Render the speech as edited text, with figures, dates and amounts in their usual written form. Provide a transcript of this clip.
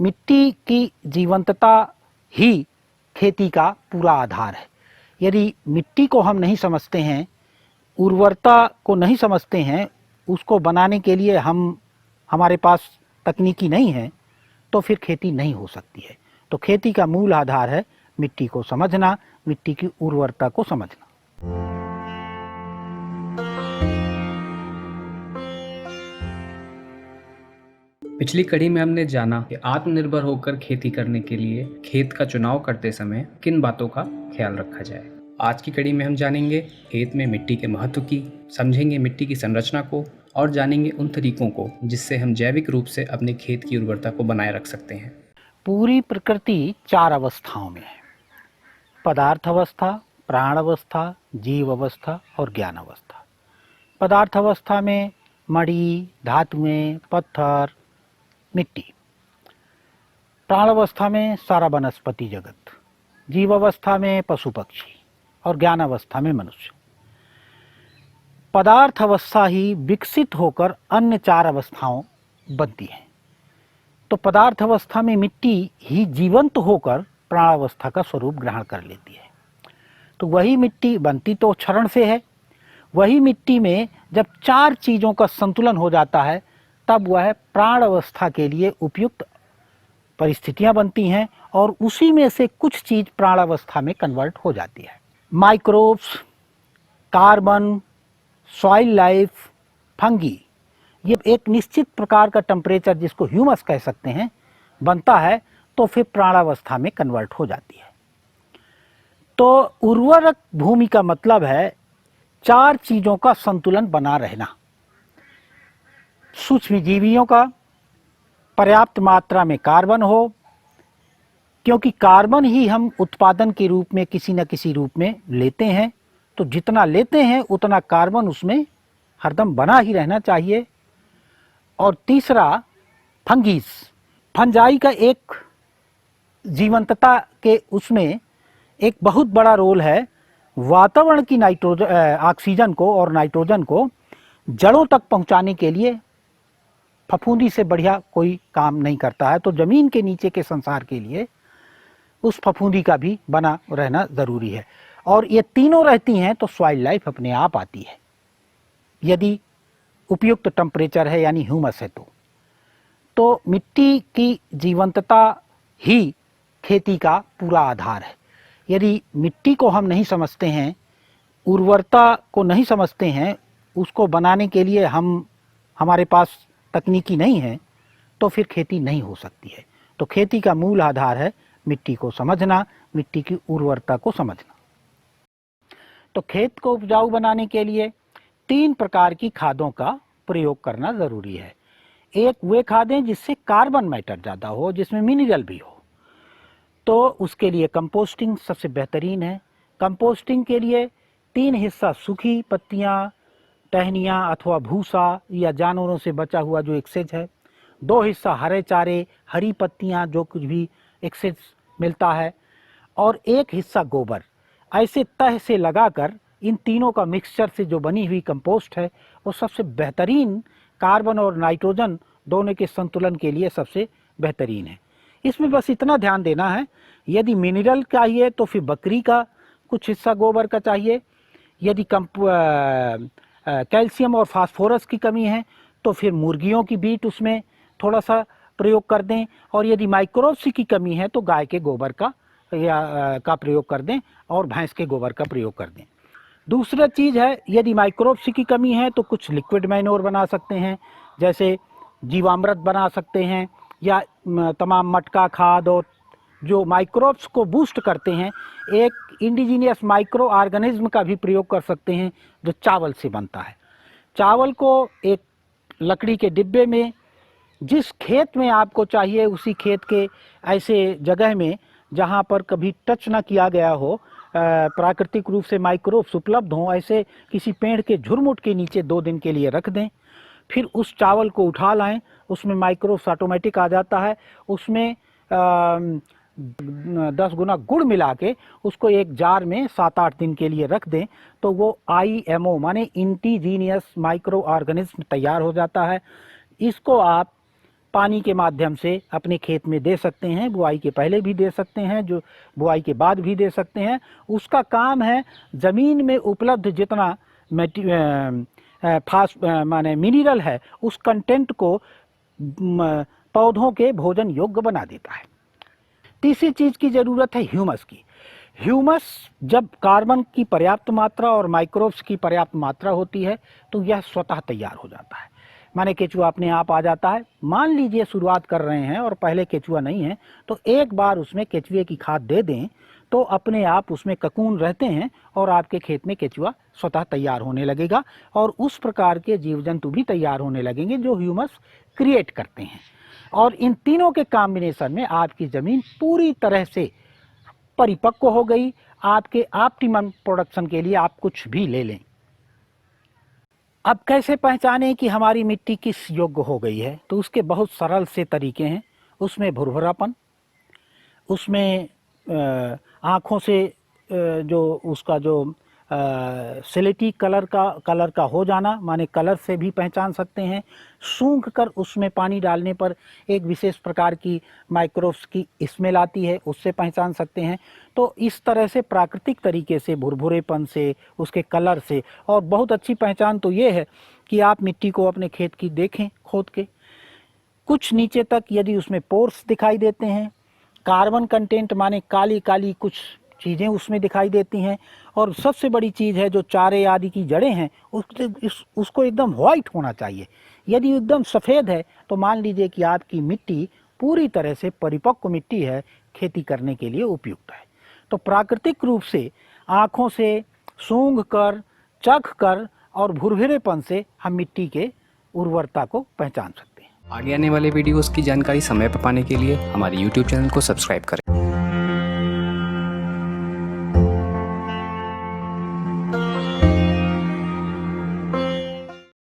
मिट्टी की जीवंतता ही खेती का पूरा आधार है। यदि मिट्टी को हम नहीं समझते हैं, उर्वरता को नहीं समझते हैं, उसको बनाने के लिए हमारे पास तकनीकी नहीं है, तो फिर खेती नहीं हो सकती है। तो खेती का मूल आधार है मिट्टी को समझना, मिट्टी की उर्वरता को समझना। पिछली कड़ी में हमने जाना कि आत्मनिर्भर होकर खेती करने के लिए खेत का चुनाव करते समय किन बातों का ख्याल रखा जाए। आज की कड़ी में हम जानेंगे खेत में मिट्टी के महत्व की, समझेंगे मिट्टी की संरचना को और जानेंगे उन तरीकों को जिससे हम जैविक रूप से अपने खेत की उर्वरता को बनाए रख सकते हैं। पूरी प्रकृति 4 अवस्थाओं में है: पदार्थ अवस्था, प्राण अवस्था, जीव अवस्था और ज्ञान अवस्था। पदार्थ अवस्था में मणि, धातुएं, पत्थर, मिट्टी। प्राण अवस्था में सारा वनस्पति जगत, जीव अवस्था में पशु पक्षी और ज्ञान अवस्था में मनुष्य। पदार्थ अवस्था ही विकसित होकर अन्य 4 अवस्थाओं बनती है। तो पदार्थ अवस्था में मिट्टी ही जीवंत होकर प्राणावस्था का स्वरूप ग्रहण कर लेती है। तो वही मिट्टी बनती तो क्षरण से है, वही मिट्टी में जब 4 चीज़ों का संतुलन हो जाता है तब वह प्राण अवस्था के लिए उपयुक्त परिस्थितियां बनती हैं और उसी में से कुछ चीज़ प्राण अवस्था में कन्वर्ट हो जाती है। Microbes, carbon, soil life, fungi, ये एक निश्चित प्रकार का टेम्परेचर जिसको ह्यूमस कह सकते हैं बनता है, तो फिर प्राणावस्था में कन्वर्ट हो जाती है। तो उर्वरक भूमि का मतलब है 4 चीज़ों का संतुलन बना रहना। सूक्ष्म जीवियों का, पर्याप्त मात्रा में कार्बन हो, क्योंकि कार्बन ही हम उत्पादन के रूप में किसी न किसी रूप में लेते हैं, तो जितना लेते हैं उतना कार्बन उसमें हरदम बना ही रहना चाहिए। और तीसरा फंगीस, फंजाई का एक जीवंतता के उसमें एक बहुत बड़ा रोल है। वातावरण की ऑक्सीजन को और नाइट्रोजन को जड़ों तक पहुंचाने के लिए फफूंदी से बढ़िया कोई काम नहीं करता है। तो ज़मीन के नीचे के संसार के लिए उस फफूंदी का भी बना रहना ज़रूरी है। और ये तीनों रहती हैं तो सॉइल लाइफ अपने आप आती है, यदि उपयुक्त टेम्परेचर है यानी ह्यूमस है। तो मिट्टी की जीवंतता ही खेती का पूरा आधार है। यदि मिट्टी को हम नहीं समझते हैं, उर्वरता को नहीं समझते हैं, उसको बनाने के लिए हमारे पास तकनीकी नहीं है, तो फिर खेती नहीं हो सकती है। तो खेती का मूल आधार है मिट्टी को समझना, मिट्टी की उर्वरता को समझना। तो खेत को उपजाऊ बनाने के लिए 3 प्रकार की खादों का प्रयोग करना ज़रूरी है। एक वे खादें जिससे कार्बन मैटर ज़्यादा हो, जिसमें मिनरल भी हो, तो उसके लिए कंपोस्टिंग सबसे बेहतरीन है। कंपोस्टिंग के लिए 3 हिस्सा सूखी पत्तियां, टहनियां अथवा भूसा या जानवरों से बचा हुआ जो एक्सेज है, 2 हिस्सा हरे चारे, हरी पत्तियां, जो कुछ भी एक्सेज मिलता है, और 1 हिस्सा गोबर। ऐसे तह से लगाकर इन तीनों का मिक्सचर से जो बनी हुई कंपोस्ट है वो सबसे बेहतरीन कार्बन और नाइट्रोजन दोनों के संतुलन के लिए सबसे बेहतरीन है। इसमें बस इतना ध्यान देना है, यदि मिनरल चाहिए तो फिर बकरी का कुछ हिस्सा गोबर का चाहिए। यदि कैल्शियम और फास्फोरस की कमी है तो फिर मुर्गियों की बीट उसमें थोड़ा सा प्रयोग कर दें, और यदि माइक्रोब्स की कमी है तो गाय के गोबर का प्रयोग कर दें और भैंस के गोबर का प्रयोग कर दें। दूसरा चीज़ है, यदि माइक्रोब्स की कमी है तो कुछ लिक्विड मैन्योर बना सकते हैं, जैसे जीवामृत बना सकते हैं, या तमाम मटका खाद और जो माइक्रोब्स को बूस्ट करते हैं। एक इंडिजीनियस माइक्रो ऑर्गेनिज्म का भी प्रयोग कर सकते हैं जो चावल से बनता है। चावल को एक लकड़ी के डिब्बे में, जिस खेत में आपको चाहिए उसी खेत के ऐसे जगह में जहाँ पर कभी टच ना किया गया हो, प्राकृतिक रूप से माइक्रोब्स उपलब्ध हों, ऐसे किसी पेड़ के झुरमुट के नीचे 2 दिन के लिए रख दें। फिर उस चावल को उठा लाएं, उसमें माइक्रोब्स ऑटोमेटिक आ जाता है। उसमें 10 गुना गुड़ मिला के उसको एक जार में 7-8 दिन के लिए रख दें, तो वो IMO माने इंडिजीनियस माइक्रो ऑर्गेनिज्म तैयार हो जाता है। इसको आप पानी के माध्यम से अपने खेत में दे सकते हैं। बुआई के पहले भी दे सकते हैं, जो बुआई के बाद भी दे सकते हैं। उसका काम है ज़मीन में उपलब्ध जितना माने मिनरल है, उस कंटेंट को पौधों के भोजन योग्य बना देता है। तीसरी चीज़ की ज़रूरत है ह्यूमस की। ह्यूमस जब कार्बन की पर्याप्त मात्रा और माइक्रोब्स की पर्याप्त मात्रा होती है तो यह स्वतः तैयार हो जाता है, माने केचुआ अपने आप आ जाता है। मान लीजिए शुरुआत कर रहे हैं और पहले केचुआ नहीं है, तो एक बार उसमें केचुए की खाद दे दें तो अपने आप उसमें ककून रहते हैं और आपके खेत में केचुआ स्वतः तैयार होने लगेगा और उस प्रकार के जीव जंतु भी तैयार होने लगेंगे जो ह्यूमस क्रिएट करते हैं। और इन तीनों के कॉम्बिनेशन में आपकी ज़मीन पूरी तरह से परिपक्व हो गई। आपके ऑप्टिमम प्रोडक्शन के लिए आप कुछ भी ले लें। अब कैसे पहचानें कि हमारी मिट्टी किस योग्य हो गई है? तो उसके बहुत सरल से तरीके हैं। उसमें भुरभुरापन, उसमें आँखों से जो उसका जो स्लेटी कलर का हो जाना, माने कलर से भी पहचान सकते हैं। सूंघ कर उसमें पानी डालने पर एक विशेष प्रकार की माइक्रोब्स की स्मेल आती है, उससे पहचान सकते हैं। तो इस तरह से प्राकृतिक तरीके से भुरभुरेपन से, उसके कलर से। और बहुत अच्छी पहचान तो ये है कि आप मिट्टी को अपने खेत की देखें खोद के, कुछ नीचे तक यदि उसमें पोर्स दिखाई देते हैं, कार्बन कंटेंट माने काली काली कुछ चीज़ें उसमें दिखाई देती हैं, और सबसे बड़ी चीज़ है जो चारे आदि की जड़ें हैं उसको एकदम वाइट होना चाहिए। यदि एकदम सफ़ेद है तो मान लीजिए कि आपकी मिट्टी पूरी तरह से परिपक्व मिट्टी है, खेती करने के लिए उपयुक्त है। तो प्राकृतिक रूप से आँखों से, सूंघ कर, चख कर और भुरभुरेपन से हम मिट्टी के उर्वरता को पहचान सकते हैं। आगे आने वाले वीडियोस की जानकारी समय पर पाने के लिए हमारे YouTube चैनल को सब्सक्राइब करें।